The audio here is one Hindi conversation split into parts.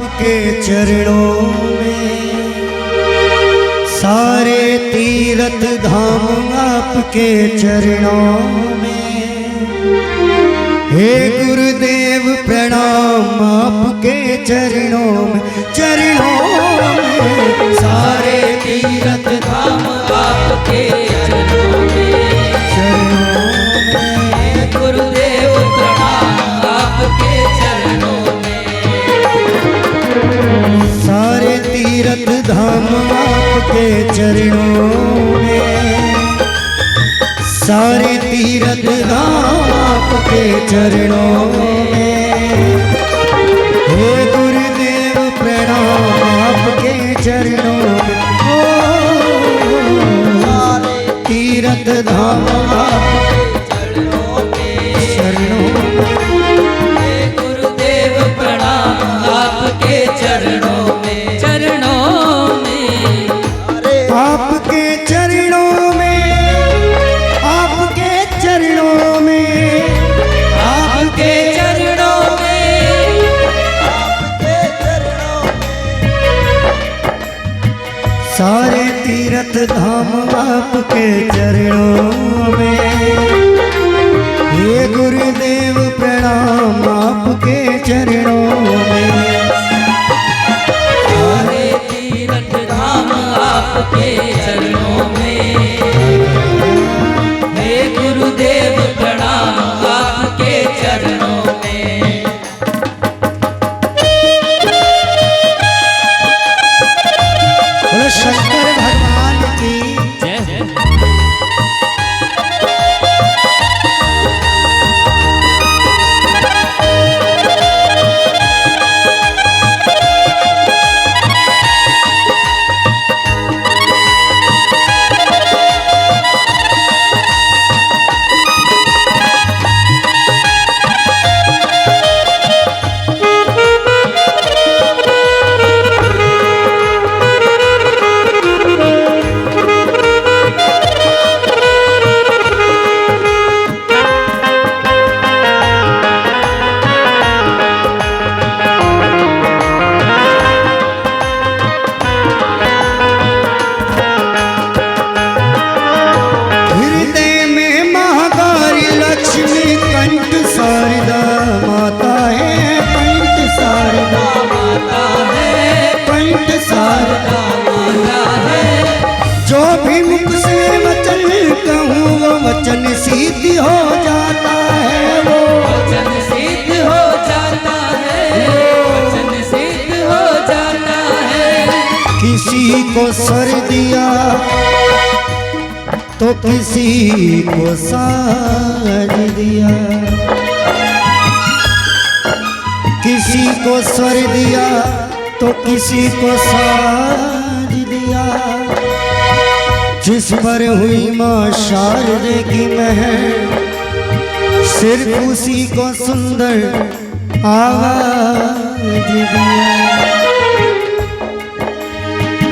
आपके चरणों में सारे तीर्थ धाम आपके चरणों में। हे गुरुदेव प्रणाम आपके चरणों में, चरणों में सारे तीर्थ धाम आपके चरणों में, चरणों में। गुरुदेव प्रणाम आपके चरणों में। सारे तीर्थ धाम आपके चरणों में, सारे तीर्थ धाम आपके चरणों में। हे गुरुदेव प्रणाम आपके चरणों में, सारे तीर्थ धाम आपके चरणों में, चरणों हे गुरुदेव प्रणाम आपके चरणों में, चरणों में। आपके चरणों में, आपके चरणों में, आपके चरणों में, आपके चरणों में। सारे तीर्थ धाम आपके चरणों में। हे गुरुदेव प्रणाम आपके चरणों में। सारे तीर्थ धाम आपके चरणों में, हे गुरुदेव प्रणाम आपके चरणों में। बोलो शंकर भगवान की वचन सिद्ध हो जाता है, वो वचन सिद्ध हो जाता है, वचन सिद्ध हो जाता है। किसी को स्वर दिया तो किसी को साज दिया, किसी को स्वर दिया तो किसी को साज दिया। जिस पर हुई माँ शारदे की महर, सिर्फ उसी को सुंदर आवाज दिया।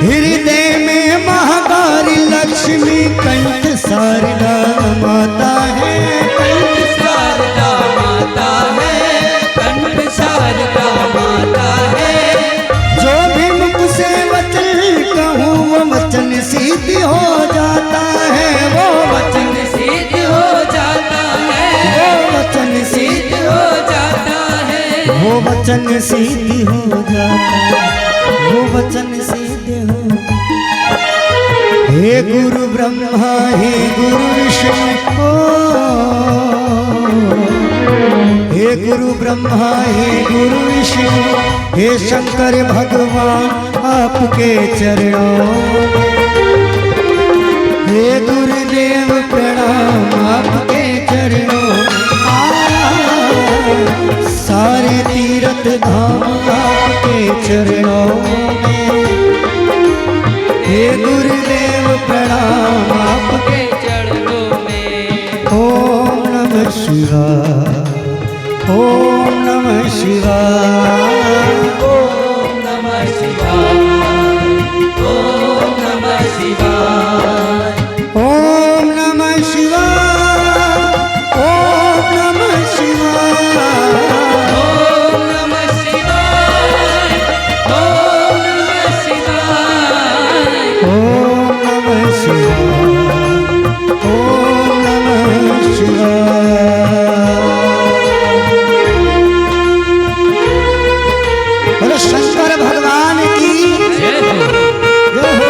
हृदय में महाकाली लक्ष्मी कंठ शारदा माता है, कंठ शारदा माता है, कंठ शारदा माता है। जो भी मुख से वचन कहूँ वो वचन सिद्ध हो जाता है, वो वचन सिद्ध हो जाता है, वो वचन सिद्ध हो जाता है, वो वचन सिद्ध हो जाता है, वो वचन सिद्ध हो। हे गुरु ब्रह्मा हे गुरु विष्णु, हे गुरु ब्रह्मा हे गुरु विष्णु, हे शंकर भगवान आपके चरणों में। हे गुरुदेव प्रणाम आपके चरणों में। सारे तीर्थ धाम आपके चरणों में। हे गुरुदेव प्रणाम आपके चरणों में। ओम नमः शिवाय, ओम नमः शिवाय, ओम नमः शिवाय, ओम नमः शिवाय, ओम नमः शिवाय, ओम नमः शिवाय, ओम नमः शिवाय, बोलो शंकर भगवान की जय हो। जय हो।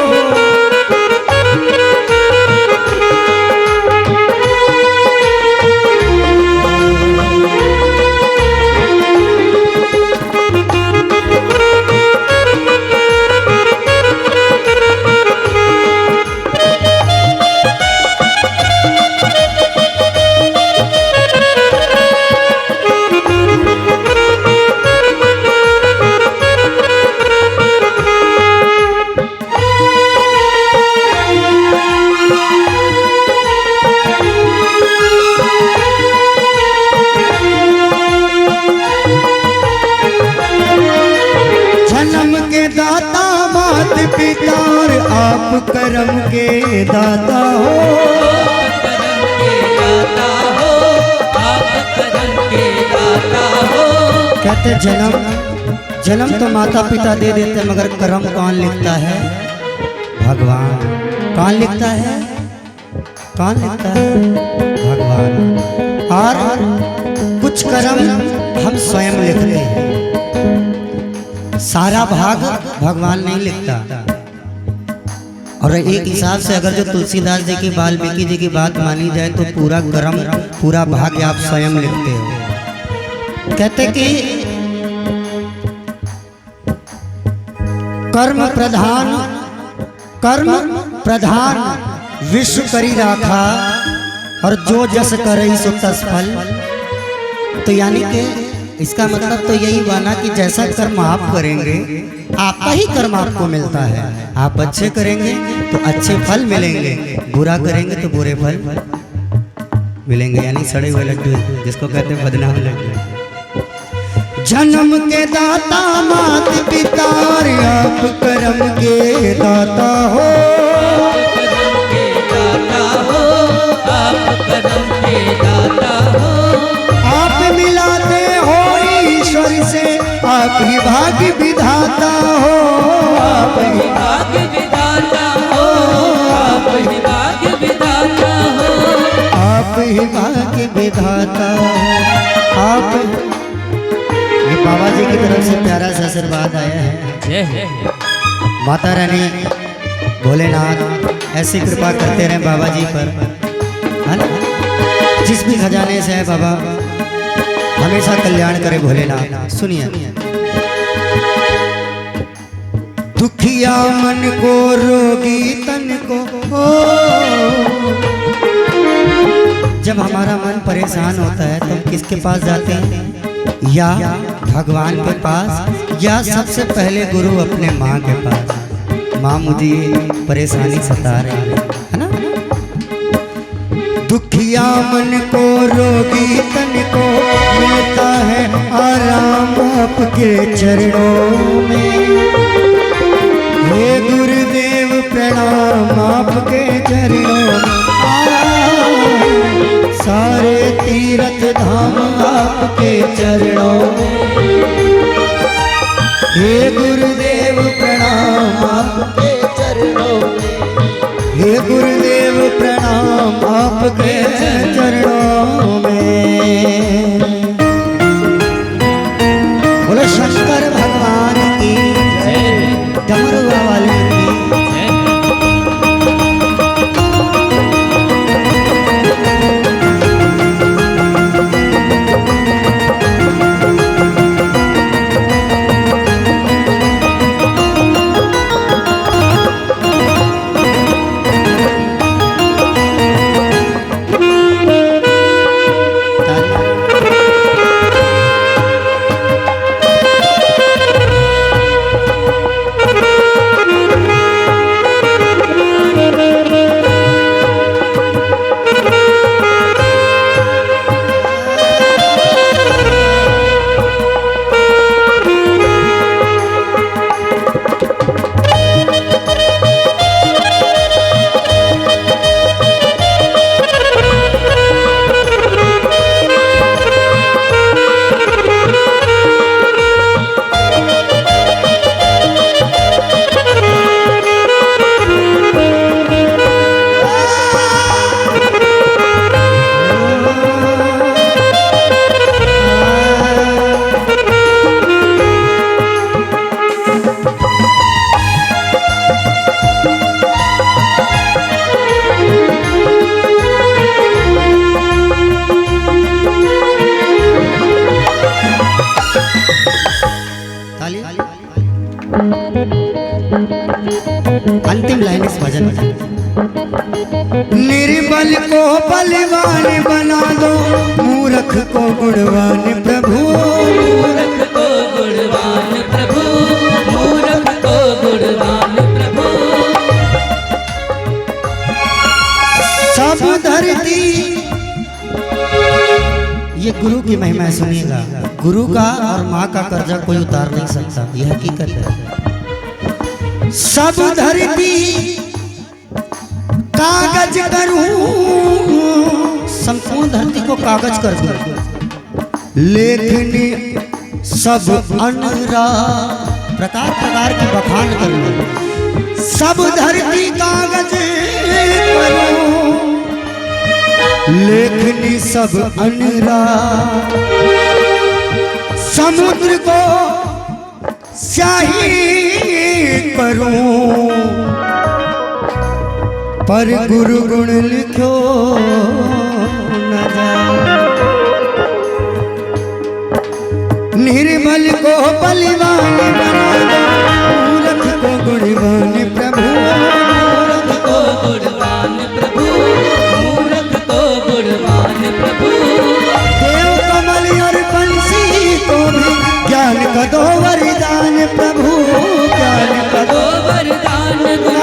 जन्म के दाता मात पिता और आप कर्म के दाता हो। करम के दाता हो, आप करम के दाता हो। कहते जन्म तो माता पिता दे देते मगर कर्म कौन लिखता है? भगवान। कौन लिखता है? कौन लिखता है? भगवान। और कुछ कर्म हम स्वयं लिखते हैं, सारा भाग भगवान नहीं लिखता। और एक हिसाब से अगर जो तुलसीदास जी की वाल्मीकि जी की बात मानी जाए तो पूरा कर्म पूरा भाग्य आप स्वयं लिखते हो। कहते कि कर्म प्रधान विश्व करी राखा और जो जस करई सो तस फल। तो यानी कि इसका मतलब तो यही हुआ ना कि जैसा कर्म आप करेंगे आपका ही कर्म आपको मिलता है। आप अच्छे करेंगे तो अच्छे फल मिलेंगे, बुरा करेंगे तो बुरे फल मिलेंगे। यानी सड़े हुए लड्डू जिसको कहते हैं बदनाम लड्डू। जन्म के दाता मात पिता और आप कर्म के दाता हो। करम के दाता हो, आप करम के दाता हो। आप मिलाते हो ईश्वर से, आप ही भाग्य विधाता हो। आप ही भाग्य विधाता हो, आप ही भाग्य विधाता हो। आप ही भाग्य विधाता हो। आप ये बाबा जी की तरफ से प्यारा सा आशीर्वाद आया है। जय है। माता रानी भोलेनाथ ऐसी कृपा करते रहे बाबा जी पर, है ना? जिस भी खजाने से है बाबा हमेशा कल्याण करे भोलेनाथ। सुनिए, दुखिया मन को रोगी तन को हो। जब हमारा मन परेशान होता है तो हम किसके पास जाते हैं? या भगवान के पास, या सबसे पहले गुरु अपने माँ के पास। माँ मुझे ये परेशानी सता रही है ना। दुखिया मन को रोगी तन को मिलता है आराम आपके चरणों में। हे गुरुदेव प्रणाम आपके चरणों में। सारे तीर्थ धाम आपके चरणों में। हे गुरुदेव प्रणाम आपके चरणों में। हे गुरुदेव प्रणाम आपके चरणों में। बोलो शंकर भगवान की जय। डमरुआ वाले की अंतिम लाइन इस भजन में। निर्बल को बलवान बना दो, मूर्ख को गुणवान प्रभु। मूर्ख को गुणवान प्रभु, मूर्ख को गुणवान प्रभु। सब धरती, ये गुरु की महिमा है, सुनिएगा। गुरु का और माँ का कर्जा कोई उतार नहीं सकता, यह हकीकत है। सब धरती कागज करूं, संपूर्ण धरती को कागज कर दूं, लेखनी सब अनुराग, प्रकार प्रकार की बखान करूं। सब धरती कागज करूं, लेखनी सब अनुराग। समुद्र को स्याही करूं, पर गुरु गुण लिखो न जाए। निर्बल को बलवान बना दो, मूर्ख को गुणवान प्रभु। मूर्ख को गुणवान प्रभु, मूर्ख को गुणवान प्रभु। देव कमल और बंसी को भी ज्ञान का दो वरदान प्रभु। ज्ञान का दो वरदान गुरु,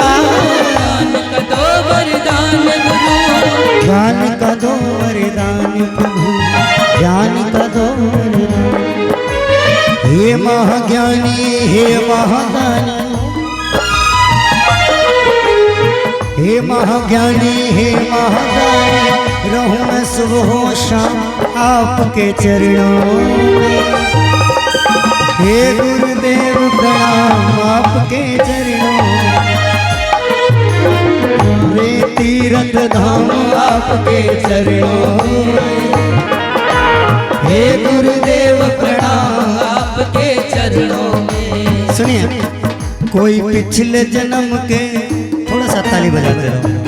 ज्ञान का दो वरदान गुरु। ज्ञान का दो वरदान प्रभु, ज्ञान का दो वरदान। हे महाज्ञानी, हे महादानी, हे महाज्ञानी, हे महादानी, रहूं मैं सुबह शाम आपके चरणों में। हे गुरुदेव प्रणाम आपके चरणों में। रे तीरथ धाम आपके चरणों में। हे गुरुदेव प्रणाम आपके चरणों में। सुनिए, कोई पिछले जन्म के, थोड़ा सा ताली बजाते रहो।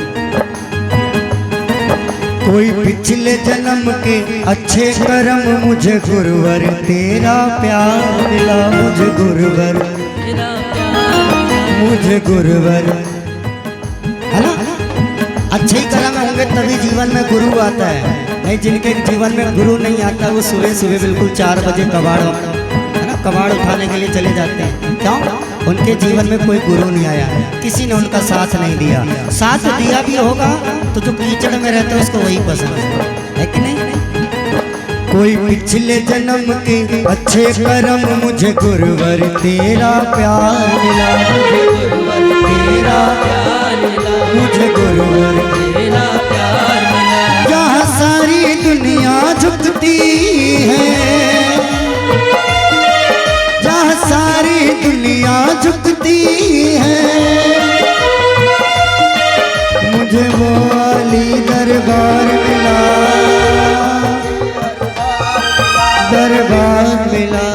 कोई पिछले जन्म के अच्छे कर्म मुझे गुरुवर तेरा प्यार मिला। मुझे गुरुवर, तेरा प्यार, मुझे गुरुवर, है ना? अच्छे कर्म होंगे तभी जीवन में गुरु आता है। नहीं, जिनके जीवन में गुरु नहीं आता वो सुबह सुबह बिल्कुल 4 बजे कबाड़, है ना, कबाड़ उठाने के लिए चले जाते हैं। क्यों? उनके जीवन में कोई गुरु नहीं आया, किसी ने उनका साथ नहीं दिया। साथ दिया भी होगा तो जो कीचड़ में रहता है उसको वही पसंद है कि नहीं? कोई पिछले जन्म के अच्छे कर्म मुझे गुरुवर तेरा प्यार मिला। मुझे गुरुवर तेरा प्यार मिला, मुझे गुरुवर तेरा प्यार मिला। जहाँ सारी दुनिया झुकती है, जहाँ सारी दुनिया झुकती है, मुझे वो वाली दरबार मिला। दरबार मिला।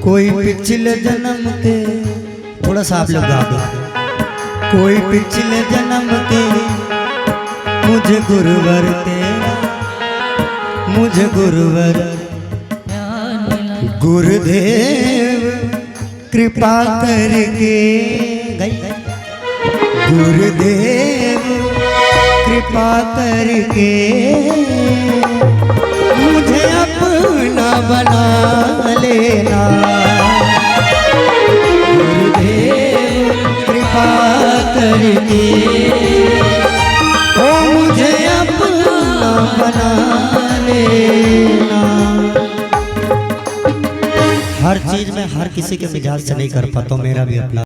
कोई पिछले जन्म के, थोड़ा सा आप लोग गा दो। कोई पिछले जन्म के मुझे गुरुवर तेरा, मुझे गुरुवर। गुरुदेव कृपा करके गई, गुरुदेव कृपा करके मुझे अपना बना लेना। गुरुदेव कृपा करके ओ मुझे अपना बना लेना। हर चीज में हर किसी के मिजाज से नहीं कर पाता, मेरा भी अपना